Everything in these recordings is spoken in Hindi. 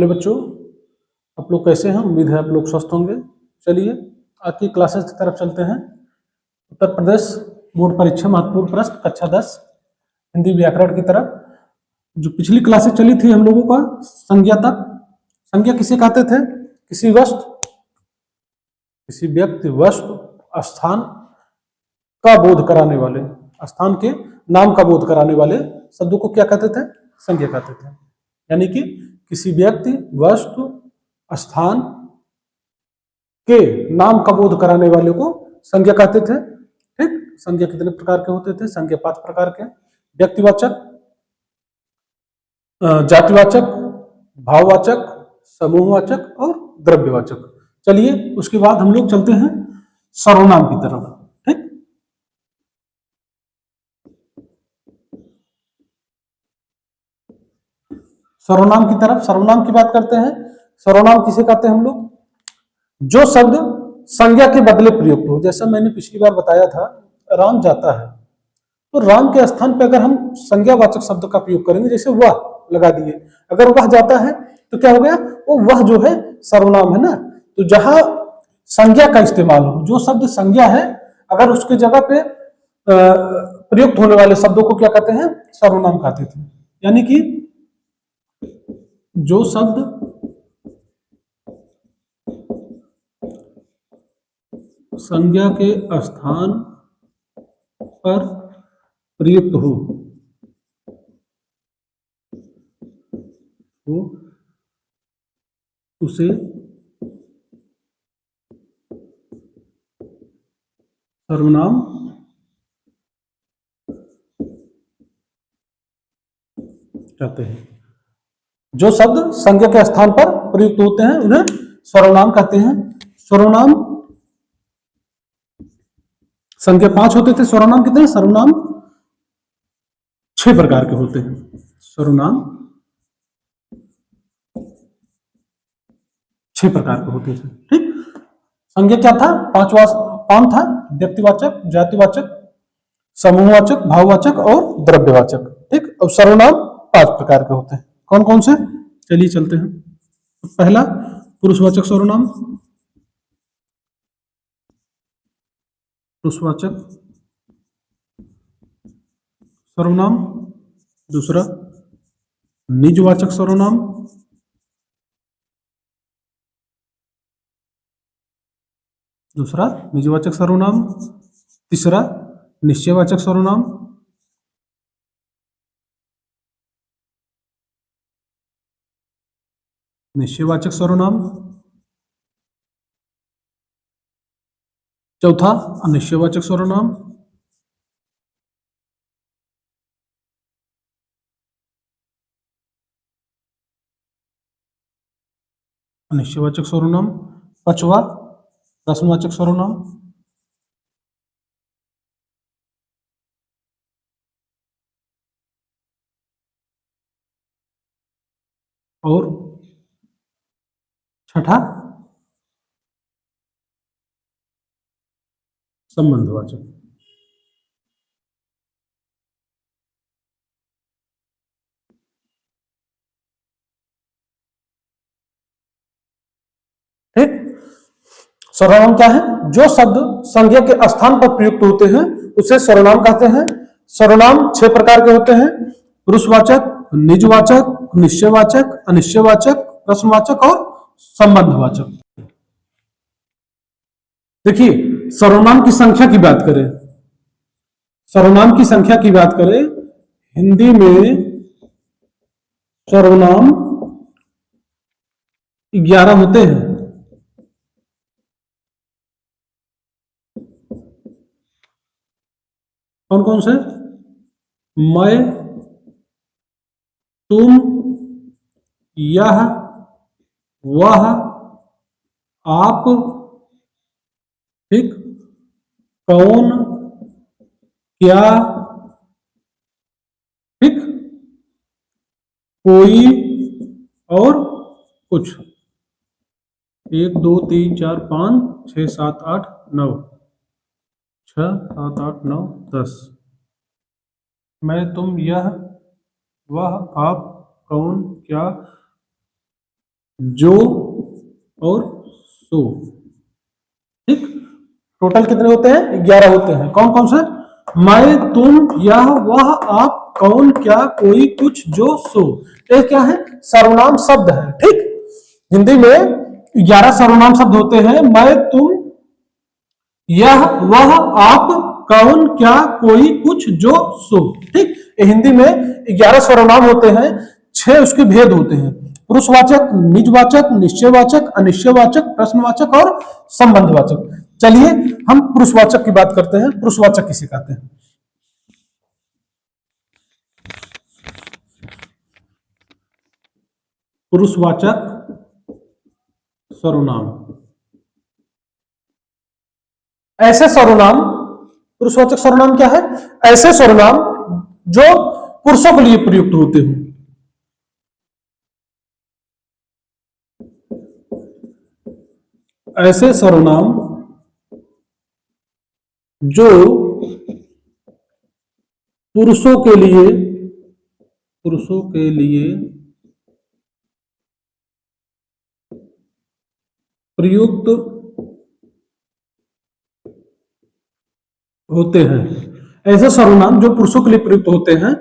हेलो बच्चों, आप लोग कैसे हैं? उम्मीद है आप लोग स्वस्थ होंगे। चलिए आज की क्लासेस की तरफ चलते हैं। उत्तर प्रदेश बोर्ड परीक्षा महत्वपूर्ण प्रश्न कक्षा 10 हिंदी व्याकरण की तरफ। जो पिछली क्लासेस चली थी हम लोगों का संज्ञा तक। संज्ञा किसे कहते थे? किसी वस्तु, किसी व्यक्ति, वस्तु, स्थान का बोध कराने वाले, स्थान के नाम का बोध कराने वाले शब्दों को क्या कहते थे? संज्ञा कहते थे। यानी कि किसी व्यक्ति, वस्तु, स्थान के नाम का बोध कराने वाले को संज्ञा कहते थे। ठीक, संज्ञा कितने प्रकार के होते थे? संज्ञा 5 प्रकार के: व्यक्तिवाचक, जातिवाचक, भाववाचक, समूहवाचक और द्रव्यवाचक। चलिए उसके बाद हम लोग चलते हैं सर्वनाम की तरफ। ठीक, सर्वनाम की तरफ। सर्वनाम की बात करते हैं। सर्वनाम किसे कहते हैं हम लोग? जो शब्द संज्ञा के बदले प्रयुक्त हो। जैसा मैंने पिछली बार बताया था, राम जाता है, तो राम के स्थान पर अगर हम संज्ञावाचक शब्द का प्रयोग करेंगे, जैसे वह लगा दिए, अगर वह जाता है तो क्या हो गया? वो वह जो है सर्वनाम है ना। तो जहां संज्ञा का इस्तेमाल हो, जो शब्द संज्ञा है, अगर उसके जगह पे प्रयुक्त होने वाले शब्दों को क्या कहते हैं? सर्वनाम कहते थे। यानी कि जो शब्द संज्ञा के स्थान पर प्रयुक्त हो तो उसे सर्वनाम कहते हैं। जो शब्द संज्ञा के स्थान पर प्रयुक्त होते हैं उन्हें सर्वनाम कहते हैं। सर्वनाम संज्ञा 5 होते थे। सर्वनाम कितने? सर्वनाम 6 प्रकार के होते हैं। सर्वनाम 6 प्रकार के होते थे। ठीक, संज्ञा क्या था? पांच था: व्यक्तिवाचक, जातिवाचक, समूहवाचक, भाववाचक और द्रव्यवाचक। ठीक, अब सर्वनाम 5 प्रकार के होते हैं। कौन कौन से? चलिए चलते हैं। पहला पुरुषवाचक सर्वनाम, पुरुषवाचक सर्वनाम। दूसरा निजवाचक सर्वनाम। दूसरा निजवाचक सर्वनाम। तीसरा निश्चयवाचक सर्वनाम। निश्चयवाचक सर्वनाम। चौथा अनिश्चयवाचक सर्वनाम। अनिश्चयवाचक सर्वनाम। पांचवा प्रश्नवाचक सर्वनाम। और छठा संबंधवाचक। ठीक, सर्वनाम क्या है? जो शब्द संज्ञा के स्थान पर प्रयुक्त होते हैं उसे सर्वनाम कहते हैं। सर्वनाम 6 प्रकार के होते हैं: पुरुषवाचक, निजवाचक, निश्चयवाचक, अनिश्चयवाचक, प्रश्नवाचक और संबंधवाचक। देखिए, सर्वनाम की संख्या की बात करें, सर्वनाम की संख्या की बात करें, हिंदी में सर्वनाम 11 होते हैं। कौन कौन से? मैं, तुम, यह, वह, आप, ठीक, कौन, क्या, ठीक, कोई और कुछ। 1 2 3 4 5 6 7 8 9, 6 7 8 9 10। मैं, तुम, यह, वह, आप, कौन, क्या, जो और सो। ठीक, टोटल कितने होते हैं? 11 होते हैं। कौन कौन से? मैं, तुम, यह, वह, आप, कौन, क्या, कोई, कुछ, जो, सो। ये क्या है? सर्वनाम शब्द है। ठीक, हिंदी में 11 सर्वनाम शब्द होते हैं। मैं, तुम, यह, वह, आप, कौन, क्या, कोई, कुछ, जो, सो। ठीक, ये हिंदी में 11 सर्वनाम होते हैं। 6 उसके भेद होते हैं: पुरुषवाचक, निजवाचक, निश्चयवाचक, अनिश्चयवाचक, प्रश्नवाचक और संबंधवाचक। चलिए हम पुरुषवाचक की बात करते हैं। पुरुषवाचक किसे कहते हैं? पुरुषवाचक सर्वनाम, ऐसे सर्वनाम। पुरुषवाचक सर्वनाम क्या है? ऐसे सर्वनाम जो पुरुषों के लिए प्रयुक्त होते हैं। ऐसे सर्वनाम जो पुरुषों के लिए प्रयुक्त होते हैं। ऐसे सर्वनाम जो पुरुषों के लिए प्रयुक्त होते हैं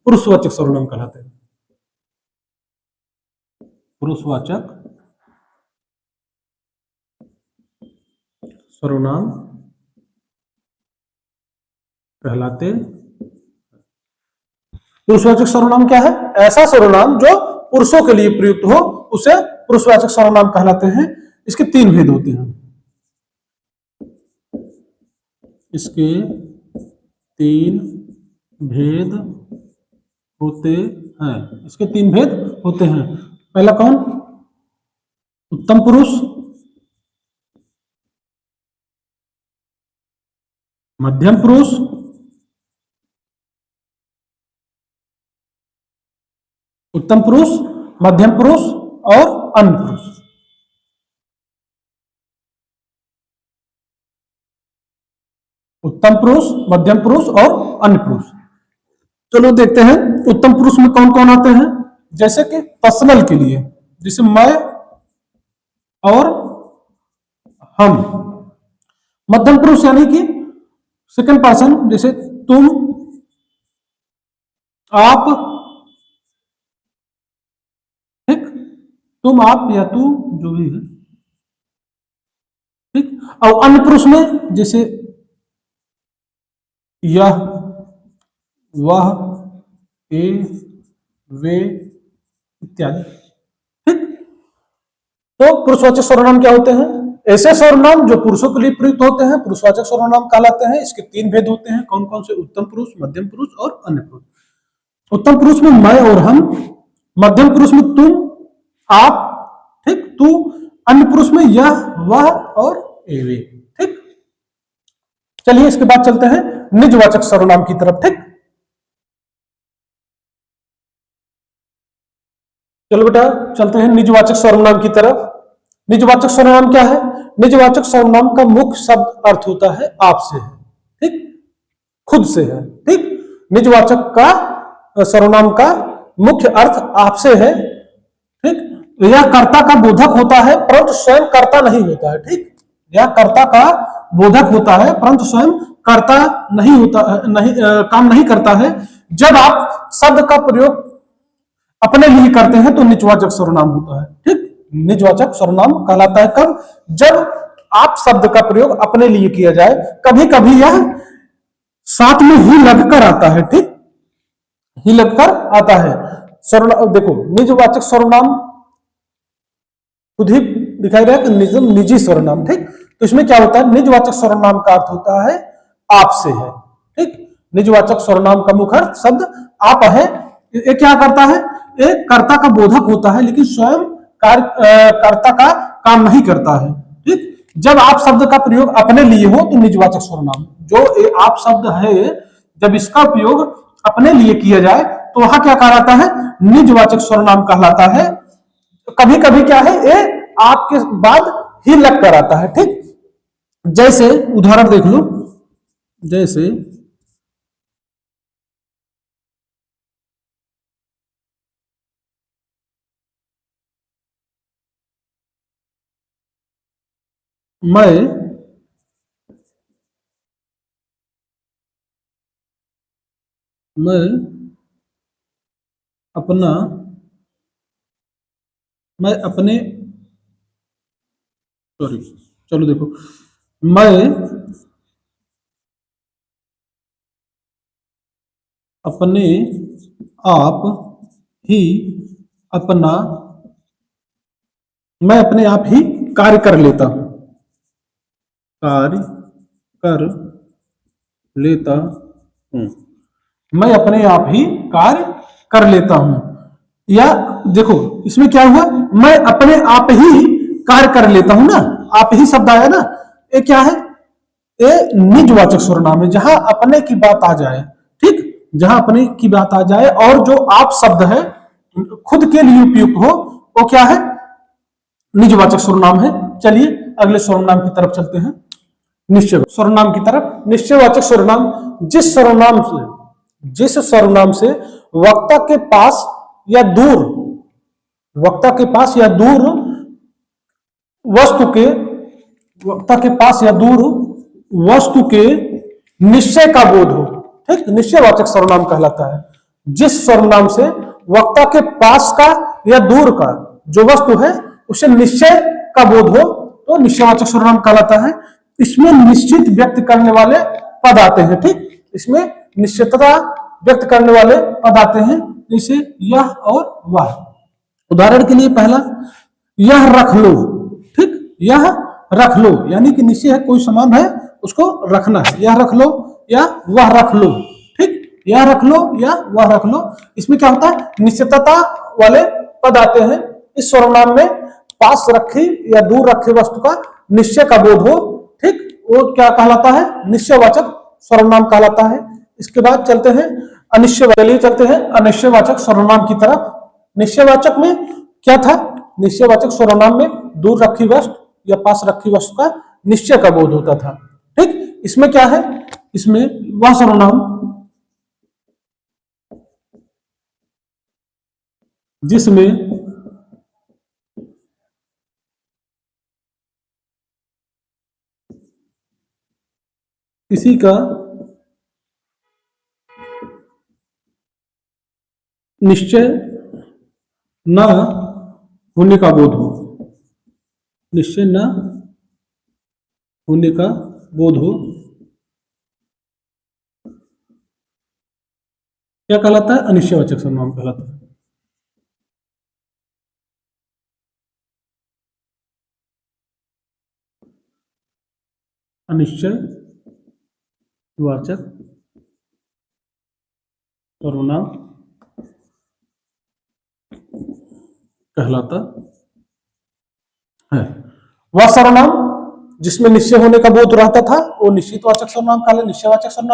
पुरुषवाचक सर्वनाम कहलाते हैं। पुरुषवाचक सर्वनाम कहलाते। पुरुषवाचक सर्वनाम क्या है? ऐसा सर्वनाम जो पुरुषों के लिए प्रयुक्त हो उसे पुरुषवाचक सर्वनाम कहलाते हैं। इसके 3 भेद होते हैं। इसके 3 भेद होते हैं। इसके 3 भेद होते हैं। पहला कौन? उत्तम पुरुष, मध्यम पुरुष, उत्तम पुरुष, मध्यम पुरुष और अन्य पुरुष। उत्तम पुरुष, मध्यम पुरुष और अन्य पुरुष। चलो देखते हैं उत्तम पुरुष में कौन कौन आते हैं। जैसे कि पर्सनल के लिए, जैसे मैं और हम। मध्यम पुरुष यानी कि सेकंड पर्सन, जैसे तुम, आप। ठीक, तुम, आप या तू, जो भी है। ठीक, और अन्य पुरुष में जैसे यह, वह, ए, वे इत्यादि। ठीक, तो पुरुषवाचक सर्वनाम क्या होते हैं? ऐसे सर्वनाम जो पुरुषों के लिए प्रयुक्त होते हैं पुरुषवाचक सर्वनाम कहलाते हैं। इसके 3 भेद होते हैं। कौन कौन से? उत्तम पुरुष, मध्यम पुरुष और अन्य पुरुष। उत्तम पुरुष में मैं और हम, मध्यम पुरुष में तुम, आप, ठीक, तू, अन्य पुरुष में यह, वह और वे। ठीक, चलिए इसके बाद चलते हैं निजवाचक सर्वनाम की तरफ। ठीक, चलो बेटा चलते हैं निजवाचक सर्वनाम की तरफ। निजवाचक सर्वनाम क्या है? निजवाचक सर्वनाम का मुख्य शब्द अर्थ होता है आपसे है। ठीक, खुद से है। ठीक, निजवाचक का सर्वनाम का मुख्य अर्थ आपसे है। ठीक, यह कर्ता का बोधक होता है परंतु स्वयं कर्ता नहीं होता है। ठीक, यह कर्ता का बोधक होता है परंतु स्वयं कर्ता नहीं होता, नहीं काम नहीं करता है। जब आप शब्द का प्रयोग अपने लिए करते हैं तो निजवाचक सर्वनाम होता है। ठीक, निजवाचक सर्वनाम कहलाता है कब? जब आप शब्द का प्रयोग अपने लिए किया जाए। कभी कभी यह साथ में ही लगकर आता है। ठीक, ही लगकर आता है। सर्वनाम देखो, निजवाचक सर्वनाम खुद ही दिखाई रहा है कि निजम निजी सर्वनाम। ठीक, तो इसमें क्या होता है? निजवाचक सर्वनाम का अर्थ होता है आपसे है। ठीक, निजवाचक सर्वनाम का मुख्य अर्थ शब्द आप है। ये क्या करता है? ये कर्ता का बोधक होता है लेकिन स्वयं कर्ता का काम नहीं करता है। ठीक, जब आप शब्द का प्रयोग अपने लिए हो तो निजवाचक सर्वनाम, जो ये आप शब्द है जब इसका उपयोग अपने लिए किया जाए तो वहां क्या कहलाता है? निजवाचक सर्वनाम कहलाता है। कभी कभी क्या है, ये आपके बाद ही लग कर आता है। ठीक, जैसे उदाहरण देख लो। जैसे मैं मैं अपना मैं अपने सॉरी चलो देखो, मैं अपने आप ही अपना मैं अपने आप ही कार्य कर लेता हूं, कार्य कर लेता हूं, मैं अपने आप ही कार्य कर लेता हूं। या देखो इसमें क्या हुआ, मैं अपने आप ही कार्य कर लेता हूं ना, आप ही शब्द आया ना, ये क्या है, ये निजवाचक सर्वनाम है, जहां अपने की बात आ जाए, ठीक, जहां अपने की बात आ जाए और जो आप शब्द है खुद के लिए उपयुक्त हो, वो क्या है, निजवाचक सर्वनाम है। चलिए अगले सर्वनाम की तरफ चलते हैं, निश्चय सर्वनाम की तरफ। निश्चयवाचक सर्वनाम जिस सर्वनाम से वक्ता के पास या दूर वक्ता के पास या दूर वस्तु के वक्ता के पास या दूर वस्तु के निश्चय का बोध हो, ठीक, निश्चयवाचक सर्वनाम कहलाता है। जिस सर्वनाम से वक्ता के पास का या दूर का जो वस्तु है उसे निश्चय का बोध हो तो निश्चयवाचक सर्वनाम कहलाता है। इसमें निश्चित व्यक्त करने वाले पद आते हैं, ठीक, इसमें निश्चितता व्यक्त करने वाले पद आते हैं, जैसे यह और वह। उदाहरण के लिए पहला, यह रख लो, ठीक, यह रख लो यानी कि निश्चय है, कोई सामान है उसको रखना है, यह रख लो या वह रख लो, ठीक, यह रख लो या वह रख लो। इसमें क्या होता है, निश्चितता वाले पद आते हैं। इस सर्वनाम में पास रखी या दूर रखी वस्तु का निश्चय का बोध हो, ठीक, वो क्या कहलाता है, निश्चयवाचक सर्वनाम कहलाता है। इसके बाद चलते हैं अनिश्चयवाचक सर्वनाम की तरफ। निश्चयवाचक में क्या था, निश्चयवाचक सर्वनाम में दूर रखी वस्तु या पास रखी वस्तु का निश्चय का बोध होता था, ठीक। इसमें क्या है, इसमें वह सर्वनाम जिसमें किसी का निश्चय न होने का बोध हो, निश्चय न होने का बोध हो, क्या कहलाता है, अनिश्चयवाचक सर्वनाम कहलाता है। अनिश्चयवाचक सर्वनाम कहलाता है। वह सर्वनाम जिसमें निश्चय होने का बोध रहता था वो निश्चयवाचक सर्वनाम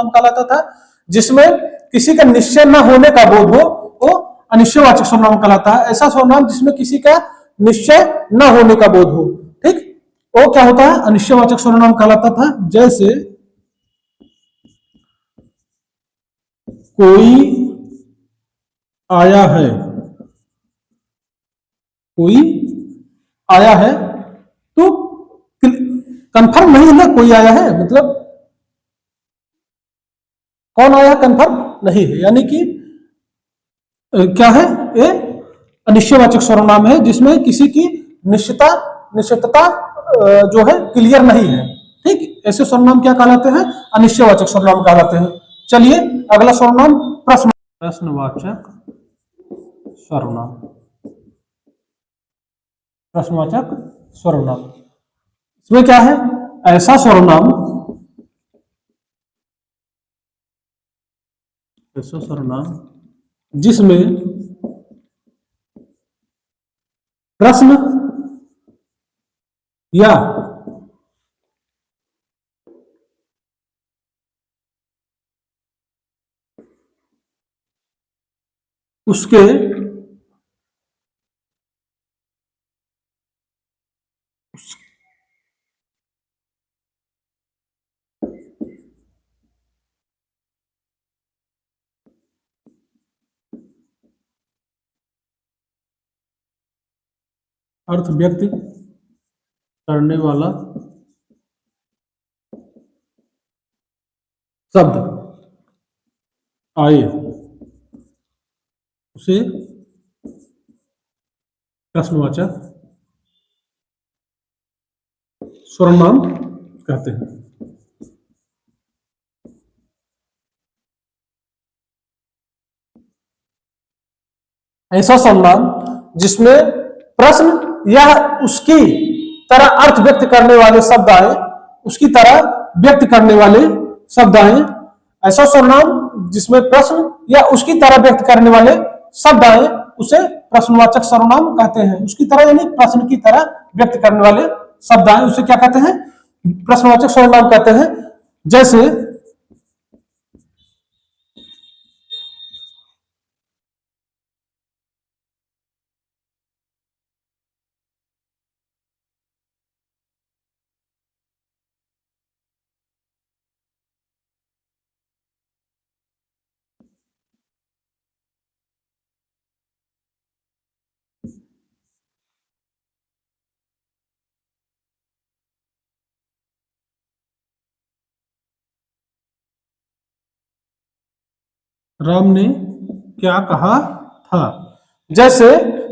कहलाता था। जिसमें किसी का निश्चय न होने का बोध हो वो अनिश्चयवाचक सर्वनाम कहलाता है। ऐसा सर्वनाम जिसमें किसी का निश्चय न होने का बोध हो, ठीक, वो क्या होता है, अनिश्चयवाचक सर्वनाम कहलाता था। जैसे कोई आया है, कोई आया है तो कंफर्म नहीं है ना, कोई आया है मतलब कौन आया कंफर्म नहीं है, यानी कि क्या है, ये अनिश्चयवाचक सर्वनाम है जिसमें किसी की निश्चितता जो है क्लियर नहीं है, ठीक, ऐसे सर्वनाम क्या कहलाते हैं, अनिश्चयवाचक सर्वनाम कहलाते हैं। चलिए अगला सर्वनाम प्रश्नवाचक सर्वनाम। प्रश्नवाचक सर्वनाम इसमें क्या है, ऐसा सर्वनाम जिसमें प्रश्न या उसके अर्थ व्यक्त करने वाला शब्द आए उसे प्रश्नवाचक सर्वनाम कहते हैं। ऐसा सर्वनाम जिसमें प्रश्न या उसकी तरह अर्थ व्यक्त करने वाले शब्द आए, उसकी तरह व्यक्त करने वाले शब्द आए। ऐसा सर्वनाम जिसमें प्रश्न या उसकी तरह व्यक्त करने वाले शब्द आए उसे प्रश्नवाचक सर्वनाम कहते हैं। उसकी तरह यानी प्रश्न की तरह व्यक्त करने वाले शब्द आए उसे क्या कहते हैं? प्रश्नवाचक सर्वनाम कहते हैं। जैसे राम ने क्या कहा था। जैसे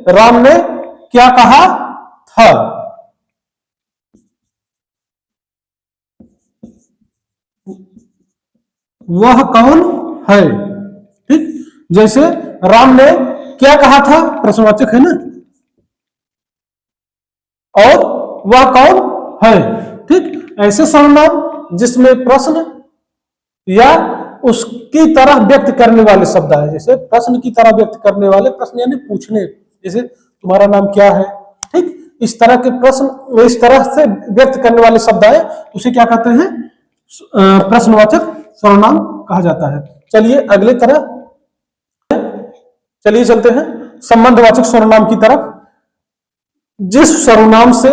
राम ने क्या कहा था। वह कौन है। ठीक, जैसे राम ने क्या कहा था प्रश्नवाचक है ना, और वह कौन है। ठीक, ऐसे सर्वनाम जिसमें प्रश्न या उसकी तरह व्यक्त करने वाले शब्द आए, जैसे प्रश्न की तरह व्यक्त करने वाले, प्रश्न यानी पूछने, जैसे तुम्हारा नाम क्या है। ठीक, इस तरह के प्रश्न, इस तरह से व्यक्त करने वाले शब्द आए उसे क्या कहते हैं? प्रश्नवाचक सर्वनाम कहा जाता है। चलिए अगले तरह, चलिए चलते हैं संबंधवाचक सर्वनाम की तरफ। जिस सर्वनाम से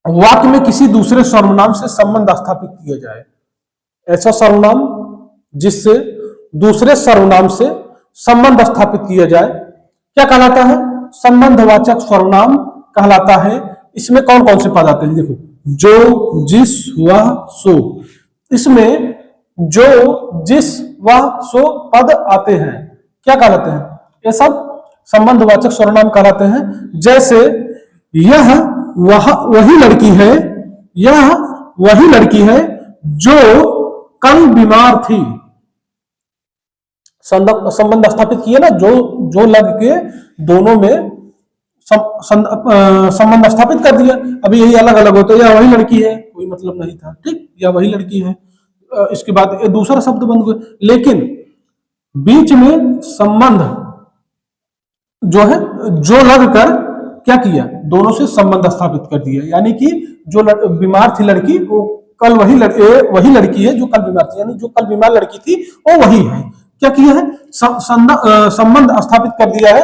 वाक्य में किसी दूसरे सर्वनाम से संबंध स्थापित किया जाए, ऐसा सर्वनाम जिससे दूसरे सर्वनाम से संबंध स्थापित किया जाए क्या कहलाता है? संबंधवाचक सर्वनाम कहलाता है। इसमें कौन कौन से पद आते हैं? देखो, जो, जिस, वह, सो। इसमें जो, जिस, वह, सो पद आते हैं, क्या कहलाते हैं? ये सब संबंधवाचक सर्वनाम कहलाते हैं। जैसे यह वही लड़की है, यह वही लड़की है जो कल बीमार थी। संबंध स्थापित किए ना, जो लग के दोनों में संबंध स्थापित कर दिया। अभी यही अलग अलग होते, या वही लड़की है, कोई मतलब नहीं था। ठीक, या वही लड़की है, इसके बाद ये दूसरा शब्द बन गया, लेकिन बीच में संबंध जो है, जो लग कर क्या किया, दोनों से संबंध स्थापित कर दिया। यानी कि जो बीमार थी लड़की, वो कल वही लड़की है जो कल बीमार थी, यानी जो कल बीमार लड़की थी वो वही है। क्या किया है? संबंध स्थापित कर दिया है।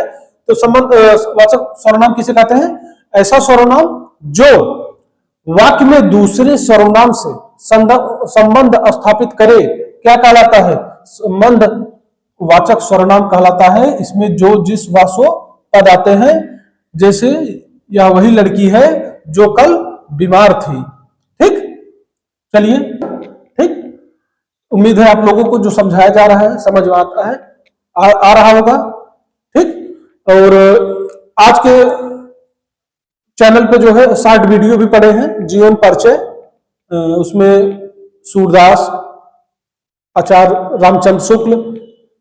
तो संबंध वाचक सर्वनाम किसे कहते हैं? ऐसा सर्वनाम जो वाक्य में दूसरे सर्वनाम से संबंध स्थापित करे क्या कहलाता है? संबंध वाचक सर्वनाम कहलाता है। इसमें जो, जिस, व, सो पद आते हैं। जैसे यह वही लड़की है जो कल बीमार थी। ठीक, चलिए, ठीक, उम्मीद है आप लोगों को जो समझाया जा रहा है समझ में आता है, आ रहा होगा। ठीक, और आज के चैनल पे जो है शॉर्ट वीडियो भी पड़े हैं, जीवन परिचय, उसमें सूरदास, आचार्य रामचंद्र शुक्ल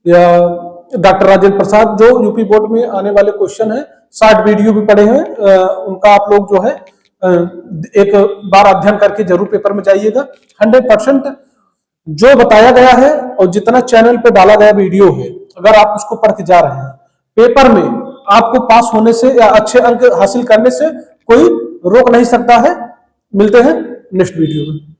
या डॉक्टर राजेंद्र प्रसाद, जो यूपी बोर्ड में आने वाले क्वेश्चन है, शॉर्ट वीडियो भी पड़े हैं। उनका आप लोग जो है एक बार अध्ययन करके जरूर पेपर में जाइएगा। 100% जो बताया गया है और जितना चैनल पे डाला गया वीडियो है, अगर आप उसको पढ़ के जा रहे हैं, पेपर में आपको पास होने से या अच्छे अंक हासिल करने से कोई रोक नहीं सकता है। मिलते हैं नेक्स्ट वीडियो में।